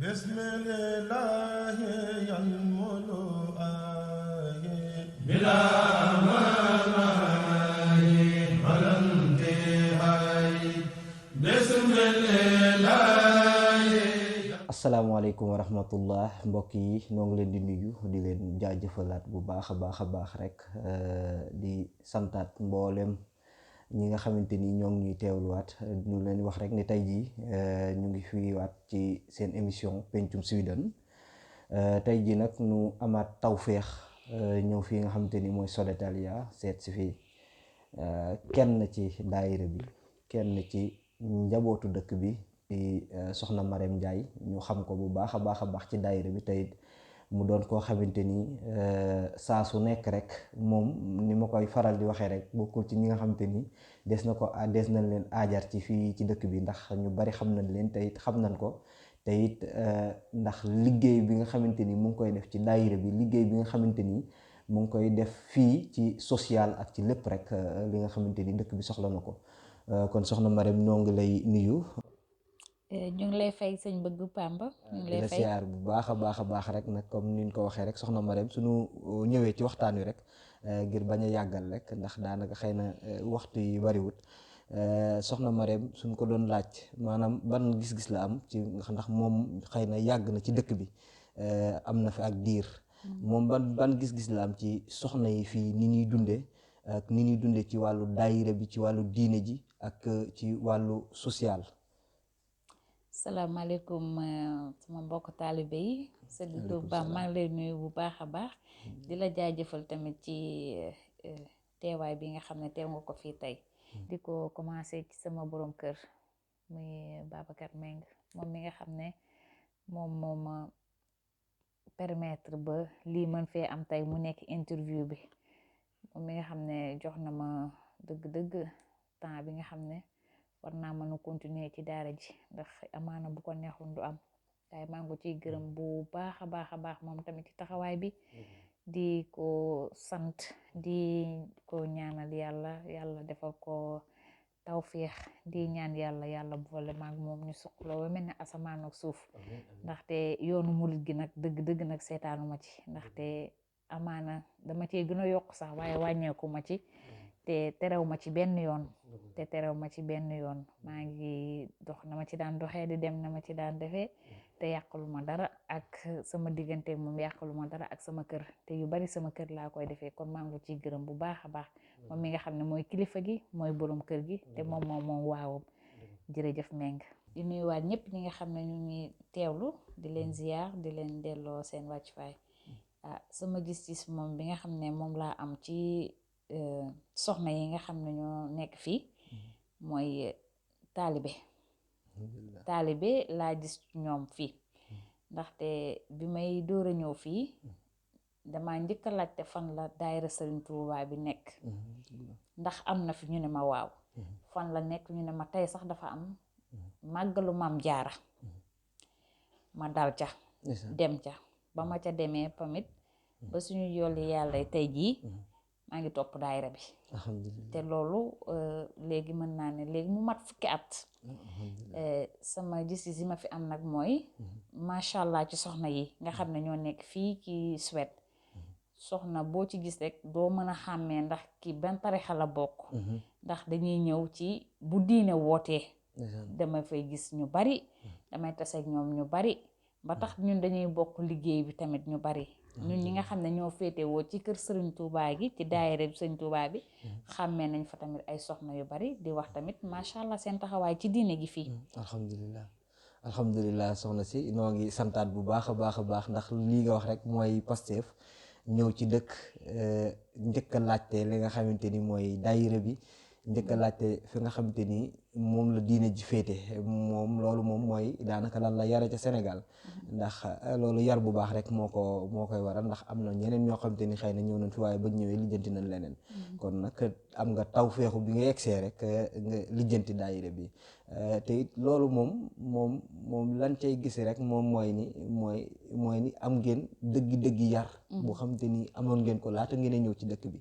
bismillahi yanmulu bila manahi walantihay bismillahi. Asalaamaaleykum wa rahmatullah mbokk yi ñoo ngi leen di nuyu di leen jaajëfalaat bu baax a baax rek di santaat mboolem ñi nga xamante ni ñoo ngi ñuy teewluwaat ñu leen wax rek ni tey jii ñu ngi fi waat ci seen émission Pencum Sweden tey jii nag ñu amaat tawféex ñëw fii nga xamante ni mooy Soldetalia seet si fii kenn ci daayira bi kenn ci njabootu dëkk bi di soxna Marème Ndiaye ñu xam ko bu baax a baax ci daayira bi tey mu doon koo xamante ni saa su nekk rek moom ni ma koy faral di waxee rek bokkul ci ñi nga xamante ni des nañ leen aajar ci fii ci dëkk bi ndax ñu bari xam nañ leen te it xam nañ ko te it ndax liggéey bi nga xamante ni mu ngi koy def ci daayira bi liggéey bi nga xamante ni mu ngi koy def fii ci social ak ci lépp rek li nga xamante ni dëkk bi soxla na ko kon soxna Marème ñoo ngi lay nuyu. ñu ngi lay fay sëñ bëgg Pamba. ñu ngi lay fay siyaar bu baax a baax rek nag comme ni ñu ko waxee rek soxna Marème suñu ñëwee ci waxtaan wi rek ngir bañ a yàggal rek ndax daanaka xëy na waxtu yi bariwut soxna Marème suñ ko doon laaj maanaam ban gis-gis la am ci ndax moom xëy na yàgg na ci dëkk bi am na fi ak diir moom ban gis-gis la am ci soxna yi fii ni ñuy dundee ak ni ñuy dundee ci wàllu daayira bi ci wàllu diine ji ak ci wàllu social. salaamaaleykum sama mbokk taalibe yi sëñ Ba maa ngi lay nuyu bu baax a baax di la jaajëfal tamit ci teewaay bi nga xam ne teew nga ko fii tey di ko commencé ci sama borom kër muy Babacar Meng moom mi nga xam ne moom ma permettre ba lii mën fee am tey mu nekk interview bi moom mi nga xam ne jox na ma dëgg-dëgg temps bi nga xam ne war naa mën a continuer ci daara ji ndax amaana bu ko neexoon du am waaye maa ngi ko ciy gërëm bu baax a baax moom tamit ci taxawaay bi di ko sant di ko ñaanal yàlla defal ko tawféex di ñaan yàlla boole maag moom ñu suqaloo ba mel ne asamaan ak suuf ndaxte yoonu murit gi nag dëgg nag seetaanuma ci ndaxte amaana dama cee gën a yokk sax waaye wàññeeku ma ci te terew ma ci benn yoon maa ngi dox na ma ci daan doxee di dem na ma ci daan defee te yàqalu ma dara ak sama diggante moom yàqalu ma dara ak sama kër te yu bari sama kër laa koy defee kon maa ngi ciy gërëm bu baax a baax moom mi nga xam ne mooy kilifa gi mooy borom kër gi te moom waawam jërëjëf Meng di nuyuwaat ñëpp ñi nga xam ne ñu ngi teewlu di leen ziyaar di leen delloo seen wàccuwaay sama gis-gis moom bi nga xam ne moom laa am ci soxna yi nga xam ne ñoo nekk fii mooy taalibe laa gis ñoom fii ndaxte bi may door a ñëw fii dama njëkk a laajte fan la daayira Sëriñ Tuubaa bi nekk ndax am na fi ñu ne ma waaw fan la nekk ñu ne ma tey sax dafa am màggalu Maam Jaara ma dal ca dem ca ba ma ca demee pamit ba suñu yolli yàlla tey jii maa ngi topp daayira bi te loolu léegi mën naa ne léegi mu mat fukki at sama gis-gis yi ma fi am nag mooy macha allah ci soxna yi nga xam ne ñoo nekk fii ci Suède soxna boo ci gis rek doo mën a xàmmee ndax ki ban tarixa la bokk ndax dañuy ñëw ci bu diine wootee dama fay gis ñu bari damay taseeg ñoom ñu bari ba tax ñun dañuy bokk liggéey bi tamit ñu bari ñun ñi nga xam ne ñoo féetewoo ci kër Sëriñ Tuubaa gi ci daayira Sëriñ Tuubaa bi xàmmee nañ fa tamit ay soxna yu bari di wax tamit macha allah seen taxawaay ci diine gi fii. alhamdulilah soxna si noo ngi santaat bu baax a baax ndax lii nga wax rek mooy Pastef ñëw ci dëkk njëkk a laajte li nga xamante ni mooy daayira bi njëkk a laajte fi nga xamante ni moom la diine ji féete moom loolu moom mooy daanaka lan la yare ca Sénégal ndax loolu yar bu baax rek moo koy waral ndax am na ñeneen ñoo xamante ni xëy na ñëw nañ fi waaye bañ ñëwee lijjanti nañ leneen kon nag am nga taw feexu bi nga yegsee rek nga lijjanti daayira bi te it loolu moom lan cay gis rek moom mooy ni am ngeen dëggi yar boo xamante ni amoon ngeen ko laata ngeen a ñëw ci dëkk bi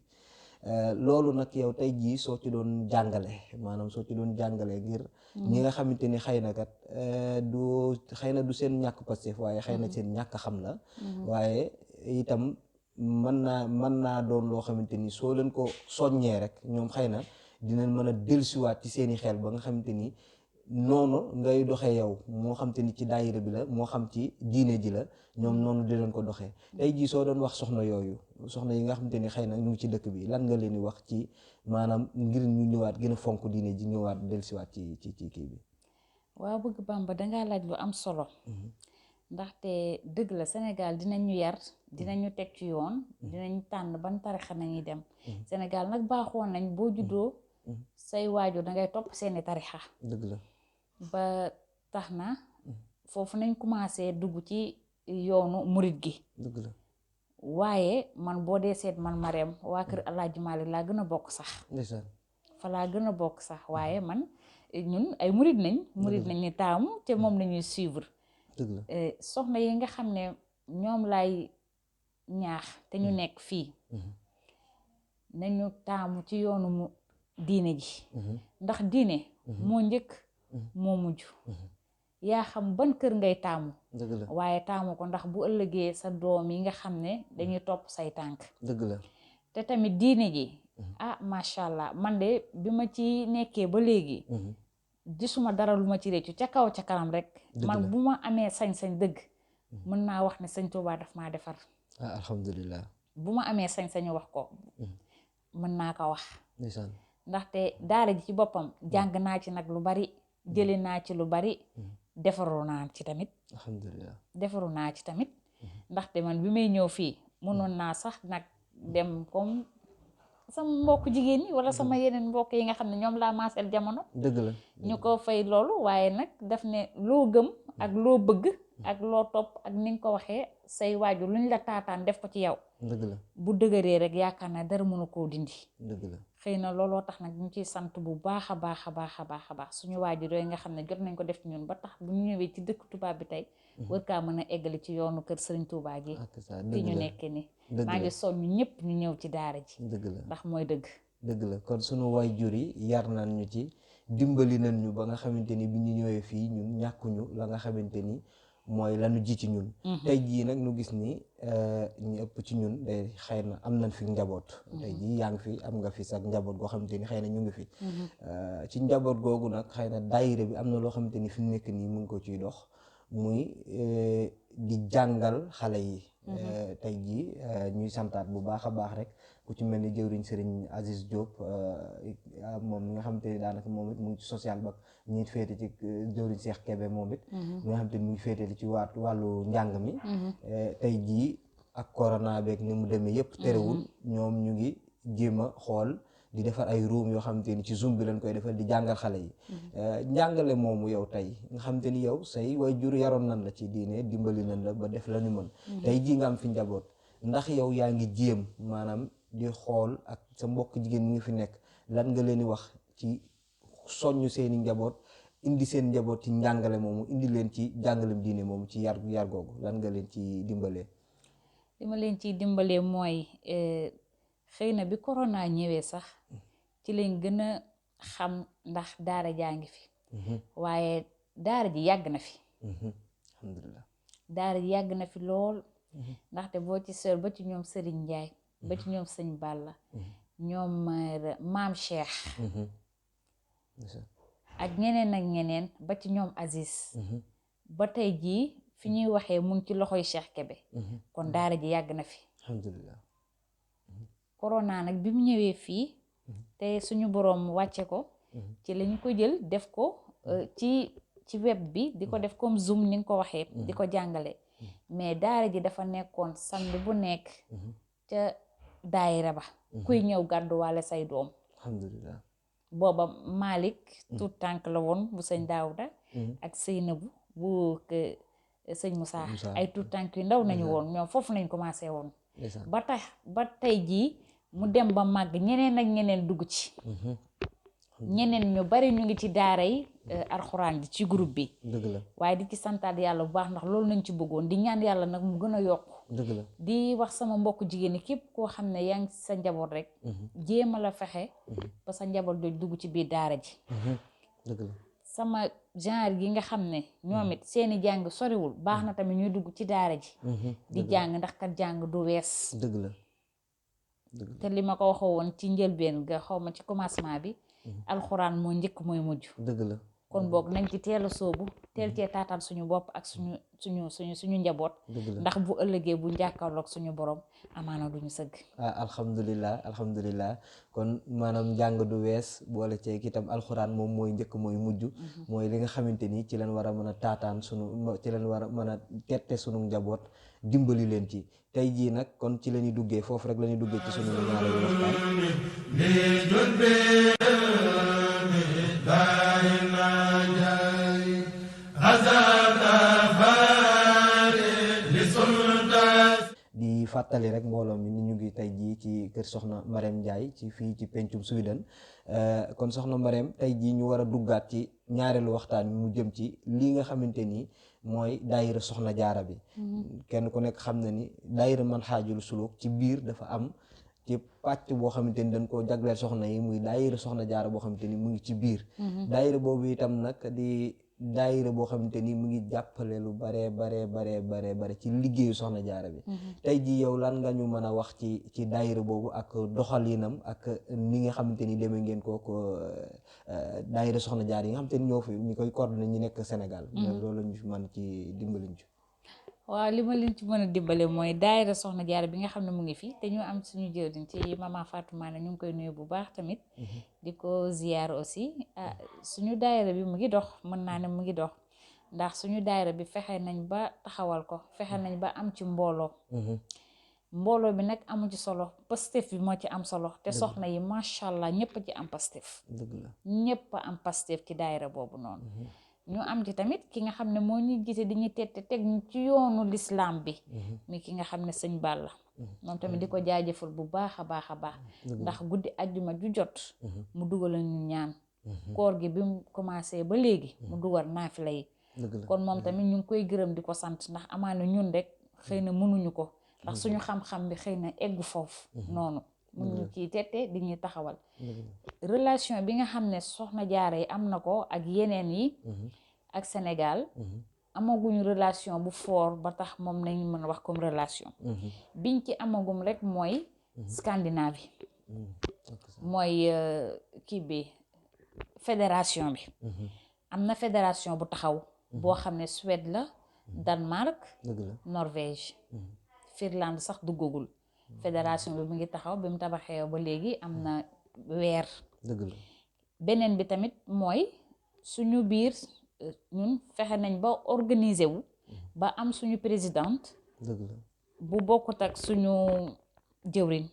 loolu nag yow tey jii soo ci doon jàngale maanaam soo ci doon jàngale ngir ñi nga xamante ni xëy na kat xëy na du seen ñàkk Pastef waaye xëy na seen ñàkk xam la waaye itam mën naa doon loo xamante ni soo leen ko soññee rek ñoom xëy na dinañ mën a dellusiwaat ci seeni xel ba nga xamante ni noonu ngay doxee yow moo xam te ni ci daayira bi la moo xam ci diine ji la ñoom noonu di leen ko doxee tey jii soo doon wax soxna yooyu soxna yi nga xamante ni xëy na ñu ngi ci dëkk bi lan nga leen di wax ci maanaam ngir ñu ñëwaat gën a fonk diine ji ñëwaat dellusiwaat ci kii bi. waaw bëgg Bamba dangaa laaj lu am solo ndaxte dëgg la Sénégal dinañu yar dinañu teg ci yoon dinañ tànn ban tarixa nañuy dem Sénégal nag baaxoon nañ boo juddoo say waajur dangay topp seeni tarixa dëgg la ba tax na foofu nañ commencé dugg ci yoonu murit gi dëgg la waaye man boo dee seet man Marème waa kër Alaaji Maalik laa gën a bokk sax ndeysaan fa laa gën a bokk sax waaye man ñun ay murit nañ ni taamu te moom lañuy suivre dëgg la soxna yi nga xam ne ñoom lay ñaax te ñu nekk fii nañu taamu ci yoonu mu diine ji ndax diine moo njëkk moo mujj yaa xam ban kër ngay taamu dëgg la waaye taamu ko ndax bu ëllëgee sa doom yi nga xam ne dañuy topp say tànk dëgg la te tamit diine ji macha allah man de bi ma ci nekkee ba léegi gisuma dara lu ma ci réccu ca kaw ca kanam rek man bu ma amee sañ-sañ dëgg mën naa wax ne sëñ Tuubaa daf maa defar alhamdulilah bu ma amee sañ-sañu wax ko mën naa ko wax ndeysaan ndaxte daara ji ci boppam jàng naa ci nag lu bari jële naa ci lu bari defaru naa ci tamit alhamdulilah defaru naa ci tamit ndaxte man bi may ñëw fii mënoon naa sax nag dem comme sama mbokk jigéen ñi wala sama yeneen mbokk yi nga xam ne ñoom laa maaseel jamono dëgg la ñu ko fay loolu waaye nag daf ne loo gëm ak loo bëgg ak loo topp ak ni nga ko waxee say waajur lu ñu la taataan def ko ci yow dëgg la bu dëgëree rek yaakaar naa dara mënu koo dindi dëgg la xëy na looloo tax nag ñu ciy sant bu baax a baax a baax a baax a baax suñu waajur yooyu nga xam ne jot nañ ko def ci ñun ba tax bu ñu ñëwee ci dëkk tubaab bi tey war kaa mën a eggali ci yoonu kër Sëriñ Tuubaa gi fi ñu nekkee ni maa ngi soññ ñëpp ñu ñëw ci daara ji dëgg la ndax mooy dëgg dëgg la kon sunu waajur yi yar nañ ñu ci dimbali nañ ñu ba nga xamante ni bi ñu ñëwee fii ñun ñàkkuñu la nga xamante ni mooy lanu ji ci ñun tey jii nag ñu gis ni ñu ëpp ci ñun day xëy na am nañ fi njaboot tey jii yaa ngi fi am nga fi sax njaboot goo xamante ni xëy na ñu ngi fi ci njaboot googu nag xëy na daayira bi am na loo xamante ni fi mu nekk nii mu ngi ko ciy dox muy di jàngal xale yi tey jii ñuy santaat bu baax a baax rek ku ci mel ni jëwriñ Serigne Aziz Diop moom mi nga xamante ni daanaka moom it mu ngi ci social ba ñi féete ci jëwriñ Cheikh Kébé moom it mi nga xamante ni mu ngi féete ci wàllu njàng mi tey jii ak corona beeg ni mu demee yëpp terewul ñoom ñu ngi jéem a xool di defar ay room yoo xamante ni ci Zoom bi lañ koy defal di jàngal xale yi njàngale moomu yow tey nga xamante ni yow say waajur yaroon nañ la ci diine dimbali nañ la ba def la ñu mën tey jii nga am fi njaboot ndax yow yaa ngi jéem maanaam di xool ak sa mbokk jigéen ñi nga fi nekk lan nga leen di wax ci soññ seeni njaboot indi seen njaboot ci njàngale moomu indi leen ci jàngalem diine moomu ci yar googu lan nga leen ci dimbalee li ma leen ciy dimbalee mooy xëy na bi corona ñëwee sax ci lañ gën a xam ndax daara jaa ngi fi waaye daara ji yàgg na fi alhamdulilah daara ji yàgg na fi lool ndaxte boo ci sër ba ci ñoom Serigne Ndiaye ba ci ñoom sëñ Balla ñoom maam Cheikh ak ñeneen ba ci ñoom Aziz ba tey jii fi ñuy waxee mu ngi ci loxoy Cheikh Kébé kon daara ji yàgg na fi alhamdulilah corona nag bi mu ñëwee fii te suñu boroom wàcce ko ci lañu ko jël def ko ci web bi di ko def comme Zoom ni nga ko waxee di ko jàngale mais daara ji dafa nekkoon samedi bu nekk ca daayira ba kuy ñëw gàdduwaale say doom alhamdulilah booba Malick tout tànk la woon bu sëñ Daawda ak Seynabu bu sëñ Moussa ay tout tànk yu ndaw nañu woon ñoom foofu lañ commencé woon ba tey jii mu dem ba màgg ñeneen ak ñeneen dugg ci ñeneen ñu bari ñu ngi ci daara yi alxuraan ji ci groupe bi dëgg la waaye di ci santaat yàlla bu baax ndax loolu nañ ci bëggoon di ñaan yàlla nag mu gën a yokk dëgg la. di wax sama mbokk jigéen ñi képp koo xam ne yaa ngi sa njaboot rek jéema la fexe ba sa njaboot doy dugg ci biir daara ji. dëgg la. sama genre gi nga xam ne ñoom it seeni jàng soriwul baax na tamit ñuy dugg ci daara ji di jàng ndax kat jàng du wees. dëgg la. te li ma ko waxoo woon ci njëlbeen nga xaw ma ci commencement bi alxuraan moo njëkk mooy mujj. dëgg la. kon boog nañ ci teel a soobu teel cee taataan suñu bopp ak suñu njaboot. ndax bu ëllëgee bu njàkkaarloog suñu borom amaana duñu sëgg. alhamdulilah kon maanaam njàng du wees boole ceeg itam alxuraan moom mooy njëkk mooy mujj. mooy li nga xamante ni ci leen war a mën a taataan ci leen war a mën a tette sunu njaboot dimbali leen ci tey jii nag kon ci la ñuy duggee foofu rek la ñuy duggee ci sunu ñaareelu waxtaan. di fàttali rek mbooloo mi ni ñu ngi tey jii ci kër soxna Marème Ndiaye ci fii ci pencum Sweden kon soxna Marème tey jii ñu war a duggaat ci ñaareelu waxtaan mu jëm ci lii nga xamante ni mooy daayira soxna jaara bi. kenn ku nekk xam na ni daayira Manhajul Suluk ci biir dafa am ci pàcc boo xamante ni dañ koo jagleel soxna yi muy daayira soxna jaara boo xamante ni mu ngi ci biir. daayira boobu itam nag di daayira boo xamante ni mu ngi jàppale lu bare ci liggéeyu soxna jaara bi. tey ji yow lan nga ñu mën a wax ci daayira boobu ak doxalinam ak ni nga xamante ni demee ngeen ko daayira soxna jaara yi nga xamante ni ñoo fi ñu koy coordonné ñi nekk Sénégal. loolu ñu fi mën ci dimbaliñ ci. waaw li ma leen ci mën a dimbale mooy daayira soxna jaara bi nga xam ne mu ngi fi te ñu am suñu jëwriñ ci mama Fatou Mané ñu ngi koy nuyu bu baax tamit di ko ziyaar aussi suñu daayira bi mu ngi dox mën naa ne mu ngi dox ndax suñu daayira bi fexe nañ ba taxawal ko fexe nañ ba am ci mbooloo bi nag amu ci solo pastef bi moo ci am solo te soxna yi macha allah ñëpp ci am pastef ñëpp am pastef ci daayira boobu noonu ñu am ci tamit ki nga xam ne moo ñu gisee di ñu tette teg ñu ci yoonu lislaam bi mi ki nga xam ne sëñ Balla moom tamit di ko jaajëfal bu baax a baax ndax guddi àjjuma ju jot mu dugal ñu ñaan koor gi bi mu commencé ba léegi mu dugal naafila yi kon moom tamit ñu ngi koy gërëm di ko sant ndax amaana ñun rek xëy na mënuñu ko ndax suñu xam-xam bi xëy na eggu foofu noonu mun ñu ciy tette di ñuy taxawal relation bi nga xam ne soxna jaara yi am na ko ak yeneen yi ak Sénégal amaguñu relation bu fort ba tax moom nañ mën a wax comme relation biñ ci amagum rek mooy Scandinavie mooy kii bi fédération bi am na fédération bu taxaw boo xam ne Suède la Danemark Norvège Finlande sax duggagul fédération bi mu ngi taxaw bi mu tabaxee ba léegi am na weer beneen bi tamit mooy suñu biir ñun fexe nañ ba organiser wu ba am suñu présidente bu bokkut ak suñu jëwriñ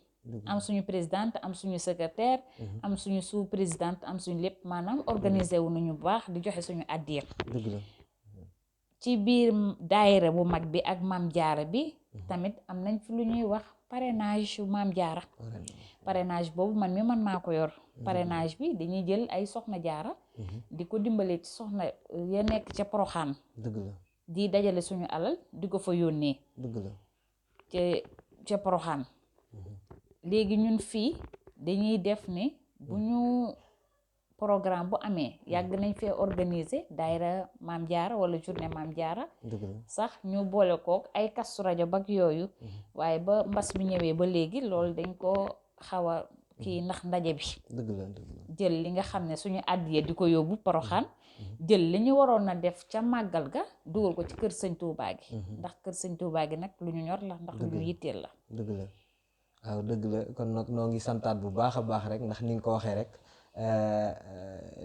am suñu présidente am suñu secrétaire am suñu sous présidente am suñu lépp maanaam organiser wu nañu bu baax di joxe suñu addiya ci biir daayira bu mag bi ak maam jaara bi tamit am nañ fi lu ñuy wax parrainage yu maam jaara parrainage boobu man mi maa ko yor parrainage bi dañuy jël ay soxna jaara di ko dimbale ci soxna ya nekk ca Poroxaan di dajale suñu alal di ko fa yónnee ca Poroxaan léegi ñun fii dañuy def ne bu ñu programme bu amee yàgg nañ fee organiser daayira maam jaara wala journée maam jaara sax ñu boole kook ay kastu rajo bak yooyu waaye ba mbas mi ñëwee ba léegi loolu dañ ko xaw a kii ndax ndaje bi jël li nga xam ne suñu àddiya di ko yóbbu Poroxaan jël li ñu waroon a def ca màggal ga dugal ko ci kër sëñ Tuubaa gi ndax kër sëñ Tuubaa gi nag lu ñu ñor la ndax lu ñu yitteel la waaw dëgg la kon nag noo ngi santaat bu baax a baax rek ndax ni nga ko waxee rek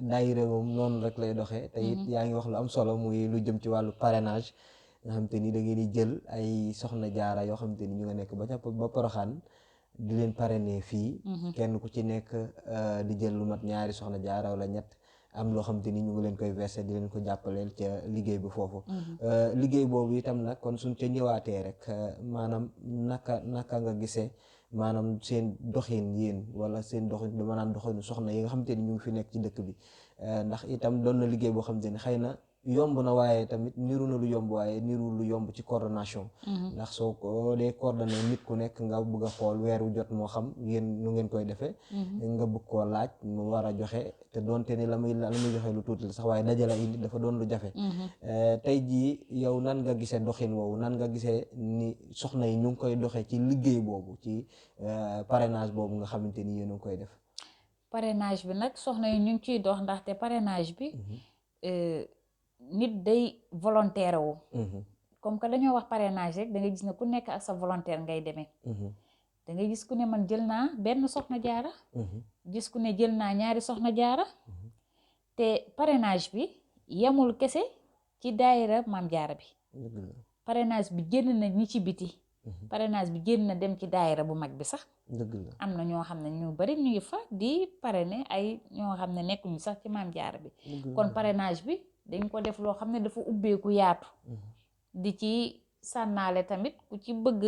daayira moom noonu rek lay doxee te it yaa ngi wax lu am solo muy lu jëm ci wàllu parrainage nga xam te ni da ngeen di jël ay soxna jaara yoo xam te ni ñu nga nekk ba Poroxaan di leen parrainer fii kenn ku ci nekk di jël lu mat ñaari soxna jaara wala ñett am loo xam te ni ñu ngi leen koy verser di leen ko jàppaleel ca liggéey bi foofu liggéey boobu itam nag kon suñ ca ñëwaatee rek maanaam naka nga gisee maanaam seen doxin yéen wala seen doxin dama naan doxinu soxna yi nga xam te ni ñu ngi fi nekk ci dëkk bi ndax itam doon na liggéey boo xam te ni xëy na yomb na waaye tamit niru na lu yomb waaye niru lu yomb ci coordination ndax soo ko dee coordonné nit ku nekk nga bëgg a xool weer wu jot moo xam yéen nu ngeen koy defee nga bëgg koo laaj mu war a joxe te doonte ni la muy joxe lu tuuti la sax waaye dajale ay nit dafa doon lu jafe tey jii yow nan nga gisee doxin woowu nan nga gisee ni soxna yi ñu ngi koy doxee ci liggéey boobu ci parrainage boobu nga xamante ni yéen a ngi koy def parrainage bi nag soxna yi ñu ngi ciy dox ndaxte parrainage bi nit day volontaire wu comme que dañoo wax parrainage rek da ngay gis ne ku nekk ak sa volontaire ngay demee da ngay gis ku ne man jël naa benn soxna jaara gis ku ne jël naa ñaari soxna jaara te parrainage bi yemul kese ci daayira maam jaara bi parrainage bi génn na ñi ci biti parrainage bi génn na dem ci daayira bu mag bi sax am na ñoo xam ne ñu bari ñu ngi fa di parrainer ay ñoo xam ne nekkuñu sax ci maam jaara bi kon parrainage bi dañ ko def loo xam ne dafa ubbeeku yaatu di ci sànnaale tamit ku ci bëgg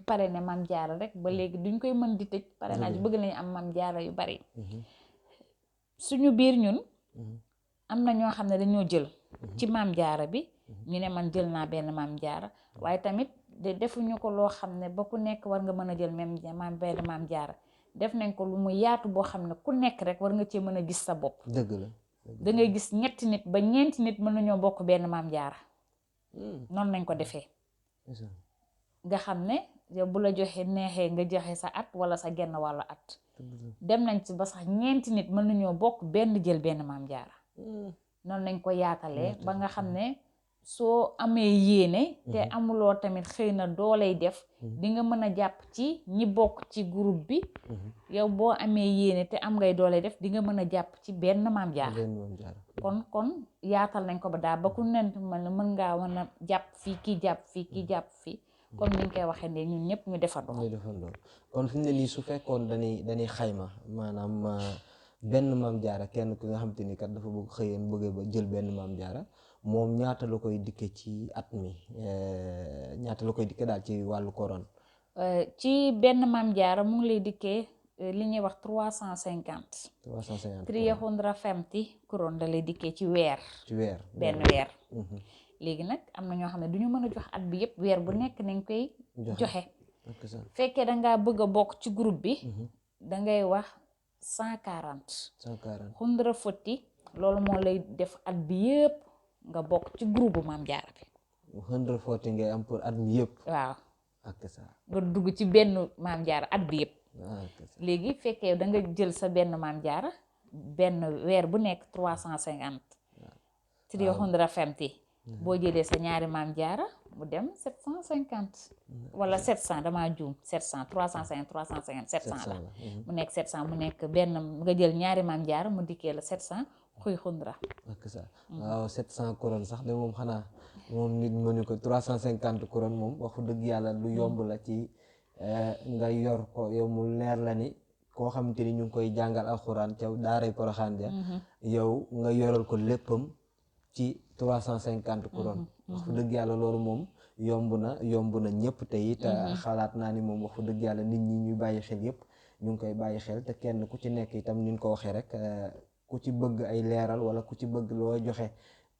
parrainer maam jaara rek ba léegi duñ koy mën di tëj parrainage bëgg nañu am maam jaara yu bari suñu biir ñun am na ñoo xam ne dañoo jël ci maam jaara bi ñu ne man jël naa benn maam jaara waaye tamit de defuñu ko loo xam ne ba ku nekk war nga mën a jël même benn maam jaara def nañ ko lu mu yaatu boo xam ne ku nekk rek war nga cee mën a gis sa bopp dëgg la da ngay gis ñetti nit ba ñeenti nit mën nañoo bokk benn maam jaara noonu nañ ko defee nga xam ne yow bu la joxe neexee nga joxe sa at wala sa genn wàllu at dem nañ ci ba sax ñeenti nit mën nañoo bokk benn jël benn maam jaara noonu nañ ko yaatalee ba nga xam ne soo amee yéene te amuloo tamit xëy na dooley def di nga mën a jàpp ci ñi bokk ci groupe bi yow boo amee yéene te am ngay dooley def di nga mën a jàpp ci benn maam jaara kon yaatal nañ ko ba daal ba ku nent mën ngaa mën a jàpp fii kii jàpp fii kii jàpp fii comme ni ñu koy waxee ne ñun ñëpp ñu defandoo kon fi mu ne nii su fekkoon dañuy xayma maanaam benn maam jaara kenn ku nga xam te ni kat dafa bëgg xëyeen bëgg ba jël benn maam jaara moom ñaata la koy dikke ci at mi ñaata la koy dikke daal ci wàllu koron ci benn maam jaara mu ngi lay dikkee li ñuy wax 350 350 couronne da lay dikkee ci weer benn weer léegi nag am na ñoo xam ne du ñu mën a jox at bi yëpp weer bu nekk nañ koy joxe fekkee dangaa bëgg a bokk ci groupe bi dangay wax 140 140 loolu moo lay def at bi yëpp nga bokk ci groupe bu maam jaara bi 140 ngay am pour at mi yëpp waaw ak ça nga dugg ci benn maam jaara at bi yëpp léegi fekkee da nga jël sa benn maam jaara benn weer bu nekk 350 350 boo jëlee sa ñaari maam jaara mu dem 750 wala 700 damaa juum 700 350 350 700 la mu nekk 700 mu nekk benn nga jël ñaari maam jaara mu dikkee la 700 xuy xundra ak ça waaw 700 couronne sax de moom xanaa moom nit mënu ko 350 couronne moom waxu dëgg yàlla lu yomb la ci nga yor ko yow mu leer la ni koo xamante ni ñu ngi koy jàngal alxuraan ca daaray Poroxaan ja yow nga yoral ko léppam ci 350 couronne waxu dëgg yàlla loolu moom yomb na ñëpp te it xalaat naa ni moom waxu dëgg yàlla nit ñi ñuy bàyyi xel yëpp ñu ngi koy bàyyi xel te kenn ku ci nekk itam ni ñu ko waxee rek ku ci bëgg ay leeral wala ku ci bëgg loo joxe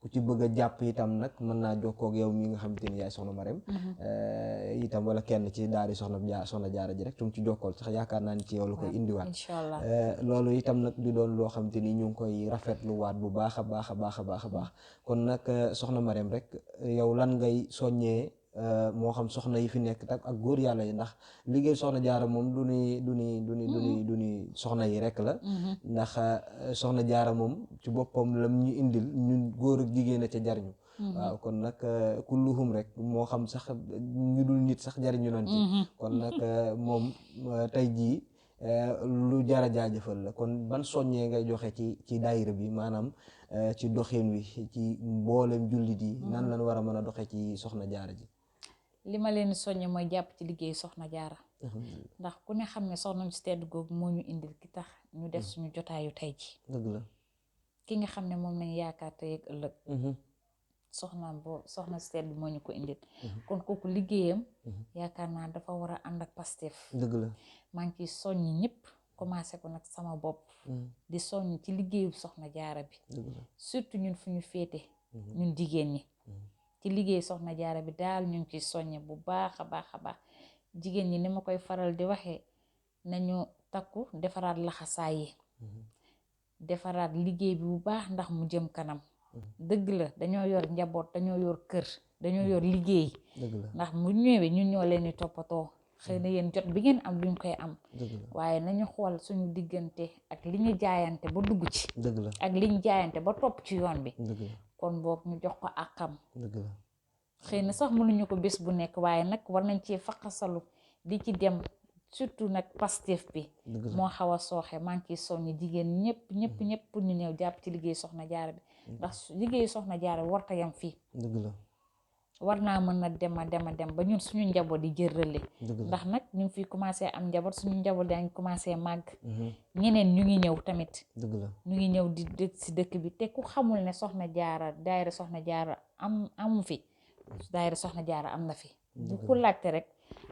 ku ci bëgg a jàpp itam nag mën naa jokkoo ak yow mi nga xamante ni yaay soxna Marème itam wala kenn ci daari soxna jaara ji rek tum ci jokkool sax yaakaar naa ni ci yow la koy indiwaat inshallah loolu itam nag di doon loo xamante ni ñu ngi koy rafetluwaat bu baax a baax a baax a baax a baax kon nag soxna Marème rek yow lan ngay soññee moo xam soxna yi fi nekk tak ak góor yàlla yi ndax liggéey soxna jaara moom du ni soxna yi rek la ndax soxna jaara moom ci boppam lam ñu indil ñun góor ak jigéen a ca jariñu waaw kon nag kulluhum rek moo xam sax ñu dul nit sax jariñu nañ ci kon nag moom tey jii lu jara jaajëfal la kon ban soññee ngay joxe ci daayira bi maanaam ci doxin wi ci mboolem jullit yi nan lañ war a mën a doxe ci soxna jaara ji li ma leen soññ mooy jàpp ci liggéey soxna jaara ndax ku ne xam ne soxna si tedd googu moo ñu indil ki tax ñu def suñu jotaayu tey ji dëgg la ki nga xam ne moom nañ yaakaar tey ak ëllëg soxna si tedd moo ñu ko indil kon kooku liggéeyam yaakaar naa dafa war a ànd ak Pastef dëgg la maa ngi ciy soññ ñëpp commencé ko nag sama bopp di soññ ci liggéeyu soxna jaara bi surtout ñun fu ñu féete ñun jigéen ñi ci liggéey soxna jaara bi daal ñu ngi ciy soññe bu baax a baax jigéen ñi ni ma koy faral di waxee nañu takku defaraat laxasaay yi defaraat liggéey bi bu baax ndax mu jëm kanam dëgg la dañoo yor njaboot dañoo yor kër dañoo yor liggéey ndax mu ñëwee ñun ñoo leen di toppatoo xëy na yéen jot bi ngeen am duñ koy am waaye nañu xool suñu diggante ak li ñu jaayante ba dugg ci ak li ñu jaayante ba topp ci yoon bi kon boog ñu jox ko àqam xëy na sax mënuñu ko bés bu nekk waaye nag war nañ ci faqasalu di ci dem surtout nag Pastef bi moo xaw a sooxe maa ngi ciy soññi jigéen ñëpp pour ñu ñëw jàpp ci liggéey soxna jaara bi ndax liggéey soxna jaara bi warta yam fii war naa mën na dem ba ñun suñu njaboot di jël relais ndax nag ñu ngi fi commencé am njaboot suñu njaboot daa ngi commencé màgg ñeneen ñu ngi ñëw tamit ñu ngi ñëw di dëkk si dëkk bi te ku xamul ne soxna jaara daayira soxna jaara amu fi daayira soxna jaara am na fi bu ku laajte rek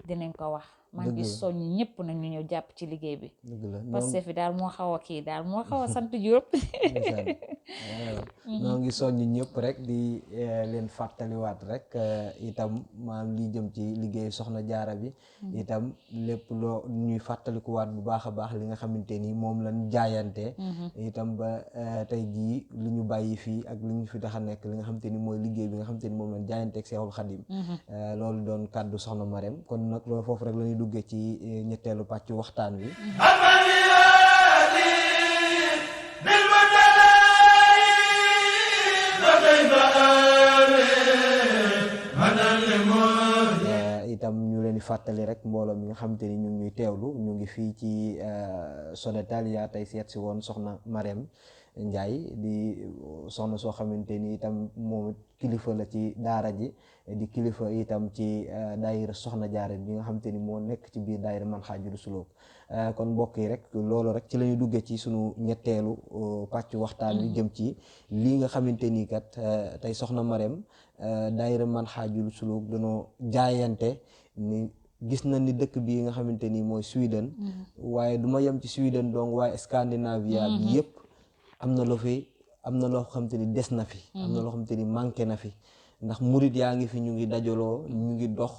dinañ ko wax maa ngi soññ ñëpp nag ñu ñëw jàpp ci liggéey bi parce que fi daal moo xaw a kii daal moo xaw a sant Jóob noo ngi soññ ñëpp rek di leen fàttaliwaat rek itam maam li jëm ci liggéey soxna jaara bi itam lépp loo ñuy fàttalikuwaat bu baax a baax li nga xamante ni moom lañ jaayante itam ba tey jii li ñu bàyyi fii ak li ñu fi tax a nekk li nga xamante ni mooy liggéey bi nga xamante ni moom lañ jaayante ak Seexul Xadim loolu doon kàddu soxna Marème kon nag loolu foofu rek la ñuy duggee ci ñetteelu pàcc waxtaan wi itam ñu leen di fàttali rek mbooloo mi nga xamante ni ñu ngi ñuy teewlu ñu ngi fii ci Sonetal tey seet si woon soxna Marème Ndiaye di soxna soo xamante ni itam moom kilifa la ci daara ji di kilifa itam ci daayira soxna jaara bi nga xamante ni moo nekk ci biir daayira man xaajulu sulóog kon mbokk yi rek loolu rek ci la ñu duggee ci sunu ñetteelu pàcc waxtaan wi jëm ci lii nga xamante ni kat tey soxna Marème daayira man xaajulu sulóog dañoo jaayante ni gis na ni dëkk bi nga xamante ni mooy Sweden waaye du ma yem ci Sweden donc waaye Scandinavia bi yëpp am na loo fi am na loo xamante ni des na fi am na loo xamante ni manqué na fi ndax murit yaa ngi fi ñu ngi dajaloo ñu ngi dox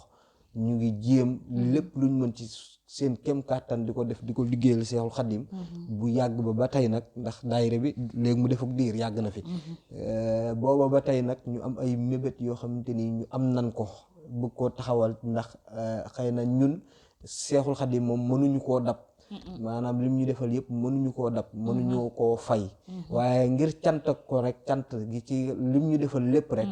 ñu ngi jéem lépp luñ mën ci seen kem kàttan di ko def di ko liggéeyal Seexul Xadim bu yàgg ba tey nag ndax daayira bi léegi mu def ak diir yàgg na fi booba ba tey nag ñu am ay mébét yoo xamante ni ñu am nan ko bëgg koo taxawal ndax xëy na ñun Seexul Xadim moom mënuñu koo dab maanaam lim ñu defal yëpp mënuñu koo dab mënuñu koo fay waaye ngir cant ko rek cant gi ci lim ñu defal lépp rek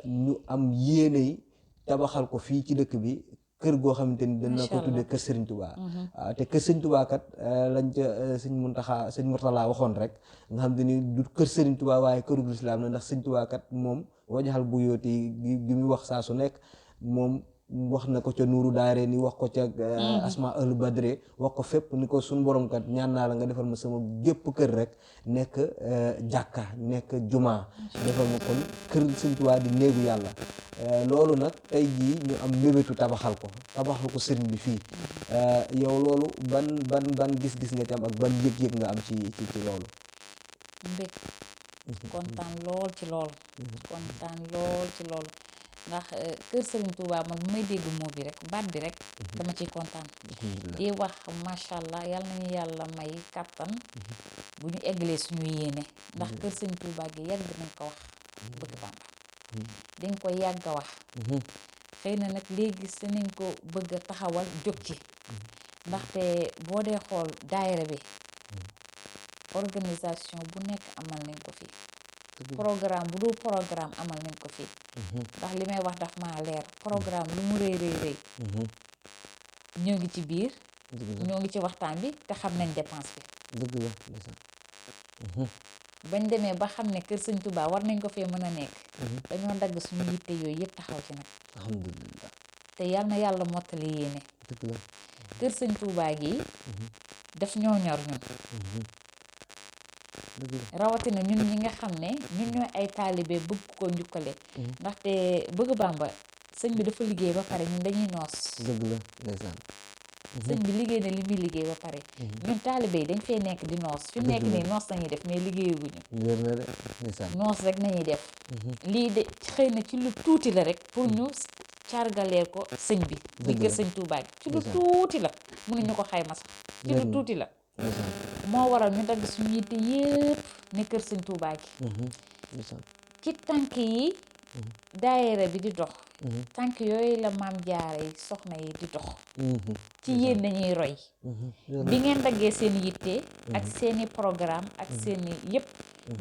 ñu am yéene yi tabaxal ko fii ci dëkk bi kër goo xamante ni dana ko tuddee kër Serigne Touba waaw te kër Serigne Touba kat lañ ca sëñ Murtala waxoon rek nga xam te ni du kër Serigne Touba waaye kërug lislaam la ndax Serigne Touba kat moom wajaxal bu yooti gi muy wax saa su nekk moom wax na ko ca nuuru daare ni wax ko ca asma al badre wax ko fépp ni ko suñu borom kat ñaan naa la nga defal ma sama gépp kër rek nekk jàkka nekk juma defal ma kon kër Sëñ Tuubaa di néegu yàlla loolu nag tey jii ñu am mébétu tabaxal ko sëriñ bi fii yow loolu ban gis-gis nga ci am ak ban yëg-yëg nga am ci loolu mbég kontaan lool ci loolu kontaan lool ci loolu ndax kër Serigne Touba man bu may dégg moo bi rek baat bi rek dama ciy kontaan di wax macha allah yal nañu yàlla may kàttan bu ñu eggalee suñu yéene ndax kër Serigne Touba gi yàgg nañ ko wax bëgg Bàmba dañ ko yàgg a wax xëy na nag léegi se nañ ko bëgg a taxawal jóg ci ndaxte boo dee xool daayira bi organisation bu nekk amal nañ ko fii programme bu dul programme amal nañ ko fii ndax li may wax daf maa leer programme lu mu rëy ñoo ngi ci biir ñoo ngi ci waxtaan bi te xam nañ dépense bi dëgg la bañ demee ba xam ne kër Sëñ Touba war nañ ko fee mën a nekk dañoo dagg suñu yitte yooyu yëpp taxaw ci nag alhamdulilah te yal na yàlla mottali yéene dëgg la kër Sëñ Touba gi daf ñoo ñor ñun rawatina ñun ñi nga xam ne ñun ñooy ay taalibe bëgg ko njukkale ndaxte bëgg Bàmba sëñ bi dafa liggéey ba pare ñun dañuy noos dëgg la ndeysaan sëñ bi liggéey na li muy liggéey ba pare ñun taalibe yi dañ fee nekk di noos fi mu nekk nii noos nañuy def mais liggéeyaguñu wér na de ndeysaan. noos rek nañuy def lii de xëy na ci lu tuuti la rek pour ñu cargaleel ko sëñ bi muy Dëgg kër la. sëñ Tuubaa gi ci lu Ndeysaan. tuuti la mënuñu ko xayma sax ci lu Wér na. tuuti la ndeysaan. moo waral ñu dagg suñu yitte yépp ne kër sëñ Tuubaa gi ndeysaan. ci tànk yi daayira bi di dox tànk yooyu la maam jaara yi soxna yi di dox ci yéen nañuy roy bi ngeen daggee seen yitte ak seeni programme ak seeni yépp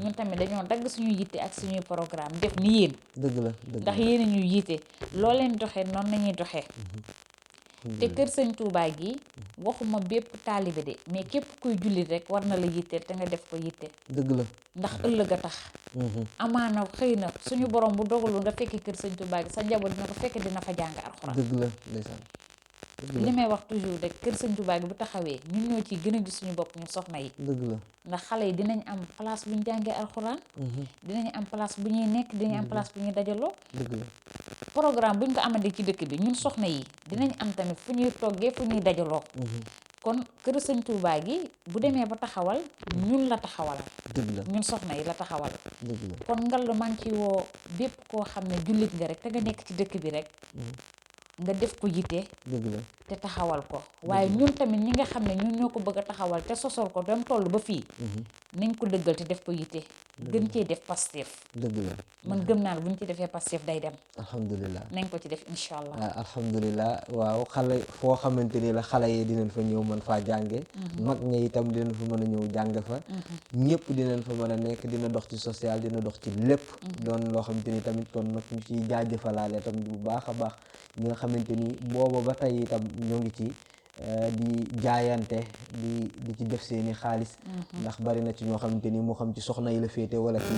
ñun tamit dañoo dagg suñu yitte ak suñuy programme def ni yéen dëgg la dëgg ndax yéen a ñuy yitte loo leen doxee noonu nañuy doxee te kër sëñ Tuubaa gi waxuma bépp taalibe de mais képp kuy jullit rek war na la yitte te nga def ko yitte dëgg la. ndax ëllëg a tax amaana xëy na suñu borom bu dogalul nga fekki kër sëñ Tuubaa gi sa njaboot dina ko fekk dina fa jàng alxuraan dëgg la ndeysaan. dëgg li la may wax toujours rek kër sëñ Tuubaa gi bu taxawee ñun ñoo ciy gën a gis suñu bopp ñun soxna yi dëgg la. ndax xale yi dinañ am place bu ñu jàngee alxuraan dinañ am place bu ñuy nekk dinañ am place bu ñuy dajaloo dëgg la. programme bu ñu ko amandee ci dëkk bi ñun soxna yi dinañ am tamit fu ñuy toggee fu ñuy dajaloo kon kër sëñ Tuubaa gi bu demee ba taxawal ñun la taxawal dëgg la. ñun soxna yi la taxawal dëgg la. kon ngal maa ngi ci woo bépp koo xam ne jullit nga rek te nga nekk ci dëkk bi rek nga def ko yitte dëgg la. te taxawal ko waaye ñun tamit ñi nga xam ne ñun ñoo ko bëgg a taxawal te sosol ko dem toll ba fii nañ ko dëggal te def ko yitte gën cee def Pastef dëgg la. man gëm naa ne bu ñu ci defee Pastef day dem alhamdulilah. nañ ko ci def incha allah waaw alhamdulilah waaw xale foo xamante ni la xale yi dinañ fa ñëw mën faa jànge mag ña itam dinañ fa mën a ñëw jàng fa ñëpp dinañ fa mën a nekk dina dox ci social dina dox ci lépp doon loo xamante ni tamit kon nag ñu ciy jaajëfalaale tam bu baax a baax ñi nga xamante ni booba ba tey itam ñoo ngi ci di jaayante di ci def seeni xaalis ndax bari na ci ñoo xamante ni moo xam ci soxna yi la féete wala ci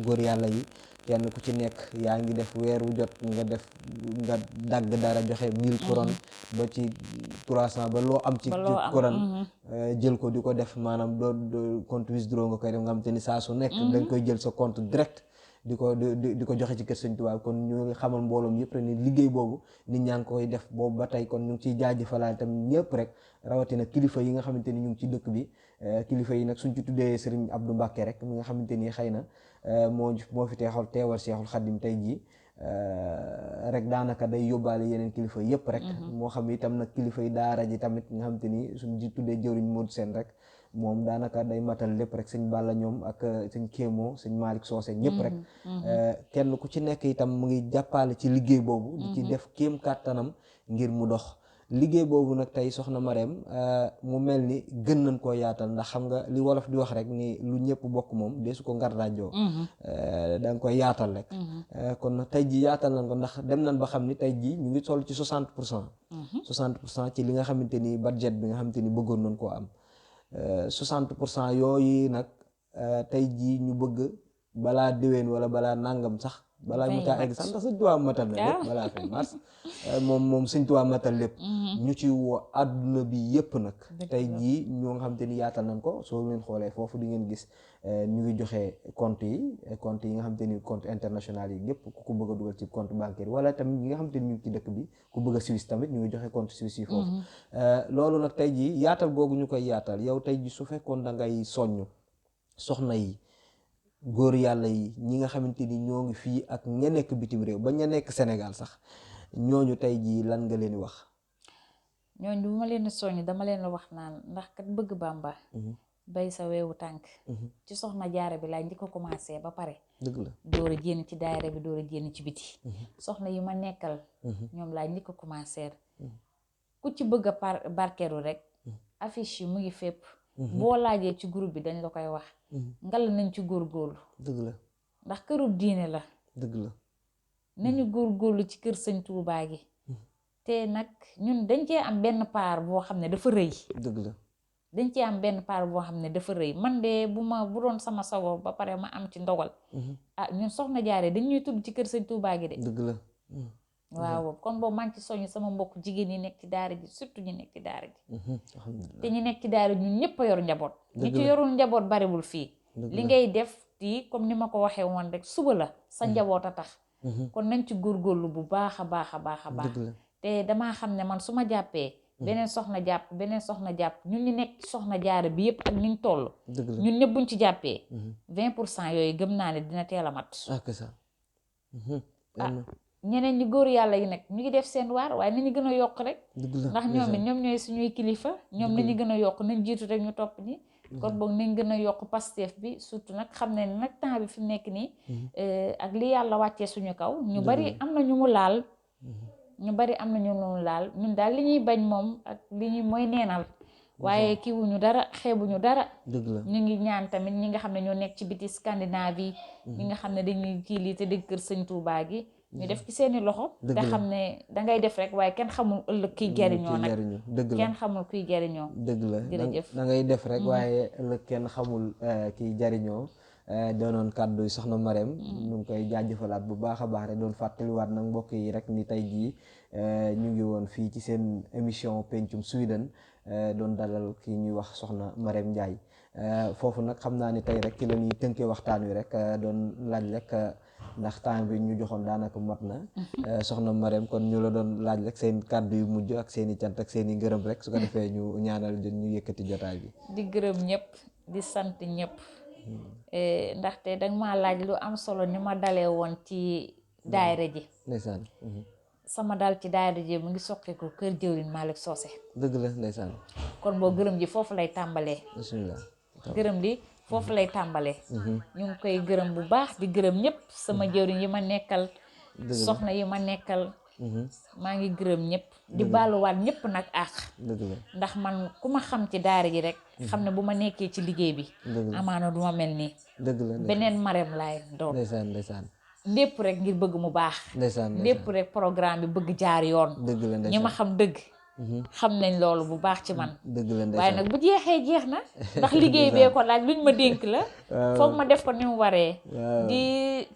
góor yàlla yi kenn ku ci nekk yaa ngi def weer wu jot nga dagg dara joxe 1000 couronne ba ci 300 ba loo am ci couronne jël ko di ko def maanaam doo compte withdraw nga koy def nga xamante ni saa su nekk dañ koy jël sa compte direct di ko joxe ci kër Sëñ Tuubaa kon ñu ngi xamal mbooloom yëpp rek ni liggéey boobu nit ñaa ngi koy def boobu ba tey kon ñu ngi ciy jaajëfalaat tamit ñëpp rek rawatina kilifa yi nga xamante ni ñu ngi ci dëkk bi kilifa yi nag suñ ci tuddee Serigne Abdou Mbacké rek mi nga xamante ni xëy na moo fi teewal Seexul Xaddim tey jii rek daanaka day yóbbaale yeneen kilifa yëpp rek moo xam itam nag kilifa yi daara ji tamit nga xamante ni suñ ci tuddee jëwriñ Modou Sène rek moom daanaka day matal lépp rek sëñ Balla ñoom ak sëñ Kéemo sëñ Malick Socé ñëpp rek kenn ku ci nekk itam mu ngi jàppale ci liggéey boobu di ci def kéem kàttanam ngir mu dox liggéey boobu nag tey soxna Marème mu mel ni gën nañ koo yaatal ndax xam nga li wolof di wax rek ni lu ñëpp bokk moom deesu ko ngar daajoo da nga koy yaatal rek kon nag tey ji yaatal nañ ko ndax dem nañ ba xam ni tey ji ñu ngi toll ci 60% ci li nga xamante ni budget bi nga xamante ni bëggoon nañ koo am 60% yooyu nag tey jii ñu bëgg balaa déwén wala balaa nangam sax balaa ñu taa egg sax ndax Sëñ Tuubaa matal na lépp balaa fin mars moom Sëñ Tuubaa matal lépp ñu ci woo àdduna bi yëpp nag tey jii ñoo nga xam te ni yaatal nañ ko soo leen xoolee foofu di ngeen gis ñu ngi joxe compte yi nga xam te ni compte international yi yëpp ku ko bëgg a dugal ci compte bancaire wala tamit ñi nga xam te ni ñu ngi ci dëkk bi ku bëgg a Suisse tamit ñu ngi joxe compte Suisse yi foofu loolu nag tey jii yaatal googu ñu koy yaatal yow tey jii su fekkoon da ngay soññ soxna yi góor yàlla yi ñi nga xamante ni ñoo ngi fii ak ña nekk bitim réew ba ña nekk Sénégal sax ñooñu tey jii lan nga leen di wax ñooñu bu ma leen di soññ dama leen wax naan ndax kat bëgg Bàmba bay sa weewu tànk ci soxna jaara bi laa njëkk a commencé ba pare dëgg la door a génn ci daayira bi door a génn ci biti soxna yi ma nekkal ñoom laa njëkk a commencé ku ci bëgg a barkeeru rek affiche yi mu ngi fépp boo laajee ci groupe bi dañ la koy wax ngal nañ ci góorgóorlu dëgg la ndax kërub diine la dëgg la nañu góorgóorlu ci kër Sëñ Tuubaa gi te nag ñun dañ cee am benn part boo xam ne dafa rëy dëgg la dañ cee am benn part boo xam ne dafa rëy man de bu doon sama sago ba pare ma am ci ndogal ñun soxna jaare dañuy tudd ci kër Sëñ Tuubaa gi de dëgg la waaw kon boobu maa ngi ci soññ sama mbokk jigéen ñi nekk ci daara ji surtout ñi nekk ci daara ji te ñi nekk ci daara ji ñun ñëpp a yor njaboot ñi ci yorul njaboot bariwul fii li ngay def tii comme ni ma ko waxee woon rek suba la sa njaboot a tax kon nañ ci góorgóorlu bu baax a baax a baax a baax te damaa xam ne man su ma jàppee beneen soxna jàpp beneen soxna jàpp ñun ñu nekk ci soxna jaara bi yëpp ak niñ toll dëgg la ñun ñëpp buñ ci jàppee 20% yooyu gëm naa ne dina teel a mat ak ça ñeneen ñi góor yàlla yi nag ñu ngi def seen waar waaye nañu gën a yokk rek dëgg la ndax ñoom it ñoom ñooy suñuy kilifa ñoom nañu gën a yokk nañ jiitu rek ñu topp ñi kon boog nañ gën a yokk Pastef bi surtout nag xam ne nag temps bi fi mu nekk nii ak li yàlla wàccee suñu kaw ñu bari am na ñu mu laal ñu bari am na ñu mu laal ñun daal li ñuy bañ moom ak li ñuy mooy neenal waaye kiiwuñu dara xeebuñu dara dëgg la ñu ngi ñaan tamit ñi nga xam ne ñoo nekk ci biti Scandinavie ñi nga xam ne dañuy kii lii te dëgg kër Sëñ Tuubaa gi ñu def ci seeni loxo te xam ne dangay def rek waaye kenn xamul ëllëg kiy jariñoo nag dëgg la kenn xamul kuy jariñoo dëgg la jërëjëf da ngay def rek waaye ëllëg kenn xamul kiy jariñoo doonoon kàddu soxna Marème ñu ngi koy jaajëfalaat bu baax a baax rek doon fàttaliwaat nag mbokk yi rek ni tey jii ñu ngi woon fii ci seen émission pencum Sweden doon dalal ki ñuy wax soxna Marème Ndiaye foofu nag xam naa ni tey rek ci la ñuy tënkee waxtaan wi rek doon laaj rek ndax temps bi ñu joxoon daanaka mat na soxna Marème kon ñu la doon laaj rek seen kàddu yu mujj ak seen i cant ak seen i ngërëm rek su ko defee ñu ñaanal ñu yëkkati jotaay bi. di gërëm ñëpp di sant ñëpp ndaxte danga ma laaj lu am solo ni ma dalee woon ci daayira ji ndeysaan sama dal ci daayira ji mu ngi soqeeku kër jëwriñ Malick Socé dëgg la ndeysaan kon boo gërëm ji foofu lay tàmbalee bismillah gërëm li foofu lay tàmbalee ñu ngi koy gërëm bu baax di gërëm ñëpp sama jëwriñ yi ma nekkal soxna yi ma nekkal maa ngi gërëm ñëpp di baaluwaat ñëpp nag àq dëgg la ndax man ku ma xam ci daara ji rek xam ne bu ma nekkee ci liggéey bi amaana du ma mel nii dëgg la beneen Marème laay doon ndeysaan ndeysaan lépp rek ngir bëgg mu baax ndeysaan lépp rek programme bi bëgg jaar yoon dëgg la ndeysaan ñi ma xam dëgg xam nañ loolu bu baax ci man dëgg la ndeysaan waaye nag bu jeexee jeex na ndax liggéey bee ko laaj luñ ma dénk la foog ma def ko ni mu waree di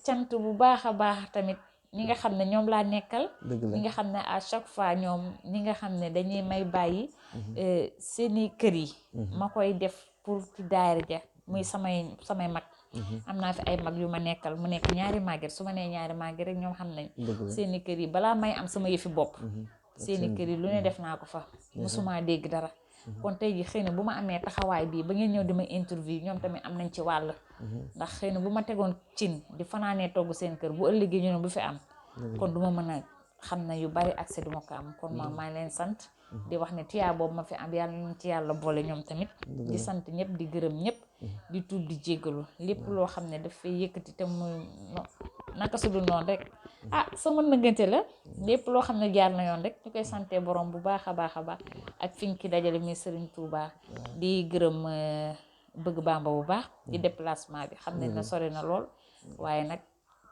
cant bu baax a baax tamit ñi nga xam ne ñoom laa nekkal ñi nga xam ne à chaque fois ñoom ñi nga xam ne dañuy may bàyyi seeni kër yi ma koy def pour ci daayira ja muy samay mag am naa fi ay mag yu ma nekkal mu nekk ñaari màgget su ma nee ñaari màgget rek ñoom xam nañ seeni kër yi balaa may am sama yëfi bopp seeni kër yi lu ne def naa ko fa musuma dégg dara kon tey ji xëy na bu ma amee taxawaay bii ba ngeen ñëw di ma interview ñoom tamit am nañ ci wàll ndax xëy na bu ma tegoon cin di fanaanee togg seen kër bu ëllëgee ñu ne bu fi am kon du ma mën a xam na yu bari accès du ma ko am kon maa ngi leen sant di wax ne tuyaa boobu ma fi am yàlla nañ ci yàlla boole ñoom tamit di sant ñëpp di gërëm ñëpp di tuub di jéggalu lépp loo xam ne dafay yëkkati te muy naka su dul noonu rek sama nëggante la lépp loo xam ne jaar na yoon rek ñu koy sante borom bu baax a baax a baax ak fiñ ki dajale muy Serigne Touba di gërëm bëgg Bamba bu baax di déplacement bi xam ne na sori na lool waaye nag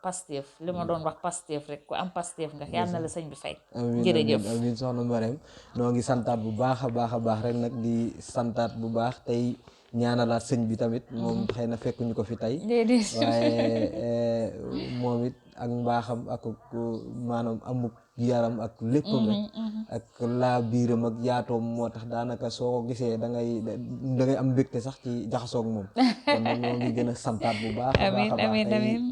Pastef li ma doon wax Pastef rek ku am Pastef nga yàlla na la sëñ bi fay jërëjëf amiin soxna Marème noo ngi santaat bu baax a baax rek nag di santaat bu baax tey ñaanalaat sëñ bi tamit moom xëy na fekkuñu ko fi tey waaye moom it ak mbaaxam ak maanaam amuk yaram ak léppam rek ak laa biiram ak yaatoom moo tax daanaka soo ko gisee da ngay am mbégte sax ci jaxasoog moom kon nag ñoo ngi gën a santaat bu baax a baax tey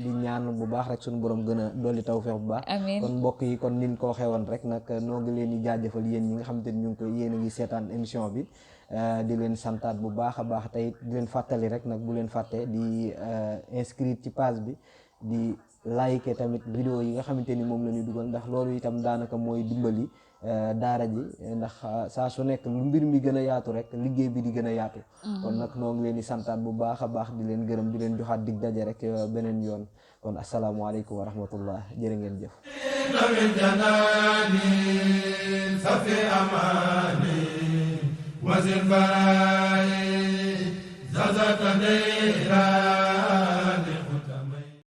di ñaan bu baax rek suñu borom gën a dolli tawfeex bu baax kon mbokk yi kon nin koo xewoon rek nag noo ngi leen di jaajëfal yéen ñi nga xamante ni ñu ngi koy yéen a ngi seetaan émission bi di leen santaat bu baax a baax tey di leen fàttali rek nag bu leen fàtte di inscrire ci page bi di like tamit vidéo yi nga xamante ni moom la ñuy dugal ndax loolu itam daanaka mooy dimbali daara ji ndax saa su nekk lu mbir mi gën a yaatu rek liggéey bi di gën a yaatu kon nag noo ngi leen di santaat bu baax a baax di leen gërëm di leen joxaat dig daje rek beneen yoon kon asalaamaaleykum wa rahmatullah jërë ngeen jëf وزن براي زازت ديرا